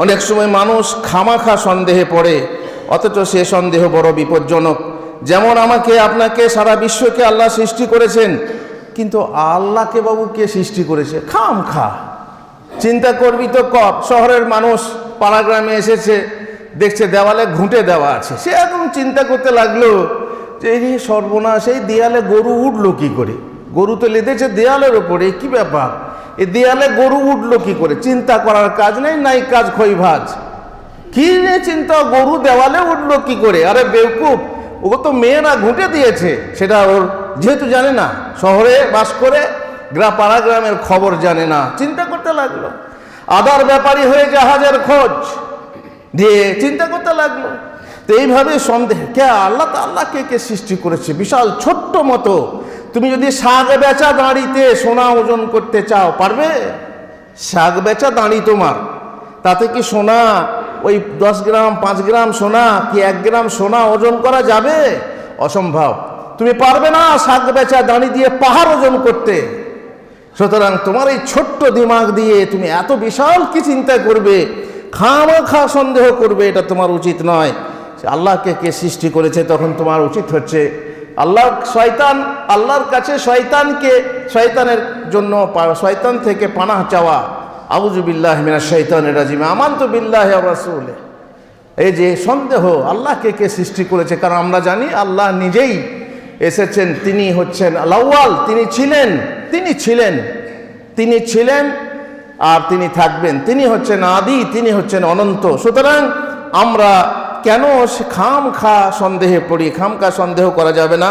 অনেক সময় মানুষ খামাখা সন্দেহে পড়ে, অথচ সে সন্দেহ বড় বিপজ্জনক। যেমন আমাকে আপনাকে সারা বিশ্বকে আল্লাহ সৃষ্টি করেছেন, কিন্তু আল্লাহকে বাবু কে সৃষ্টি করেছে? খামখা চিন্তা করবি তো কর। শহরের মানুষ পাড়া গ্রামে এসেছে, দেখছে দেওয়ালে ঘুঁটে দেওয়া আছে, সে এখন চিন্তা করতে লাগলো যে এই সর্বনাশ, এই দেয়ালে গরু উঠলো কি করে? গরু তো লেঁধেছে দেয়ালের ওপরে, কি ব্যাপার? এই দেয়ালে গরু উঠলো কি করে? চিন্তা করার কাজ নেই, নাই কাজ খই ভাজ। কি রে চিন্তা, গরু দেওয়ালে উঠলো কি করে? আরে বেওকুফ, ও তো মেয়েরা ঘুঁটে দিয়েছে, সেটা ওর যেহেতু জানে না, শহরে বাস করে পাড়া গ্রামের খবর জানে না, চিন্তা করতে লাগলো। আদার ব্যাপারী হয়ে জাহাজের খোঁজ দিয়ে চিন্তা করতে লাগলো। তো এইভাবে সন্দেহ, কে আল্লাহ, তো আল্লাহকে কে সৃষ্টি করেছে? বিশাল ছোট্ট মতো। তুমি যদি শাক বেচা দাঁড়িতে সোনা ওজন করতে চাও, পারবে? শাক বেচা দাঁড়ি তোমার, তাতে কি সোনা ওই 10 গ্রাম 5 গ্রাম সোনা কি 1 গ্রাম সোনা ওজন করা যাবে? অসম্ভব। তুমি পারবে না শাক বেচা দাঁড়ি দিয়ে পাহাড় ওজন করতে। সুতরাং তোমার এই ছোট্ট দিমাগ দিয়ে তুমি এত বিশাল কি চিন্তা করবে, খামাখা সন্দেহ করবে, এটা তোমার উচিত নয়। আল্লাহকে কে সৃষ্টি করেছে, তখন তোমার উচিত হচ্ছে আল্লাহর কাছে শয়তানের জন্য শয়তান থেকে পানাহ চাওয়া। আউযু বিল্লাহি মিনাশ শাইতানির রাজিম, আমানতু বিল্লাহি ওয়া রাসূলিহি। এই যে সন্দেহ, আল্লাহকে কে সৃষ্টি করেছে? কারণ আমরা জানি আল্লাহ নিজেই এসেছেন, তিনি হচ্ছেন আল-আউয়াল, তিনি ছিলেন আর তিনি থাকবেন, তিনি হচ্ছেন আদি, তিনি হচ্ছেন অনন্ত। সুতরাং আমরা কেন খামখা সন্দেহে পড়ি? খামখা সন্দেহ করা যাবে না।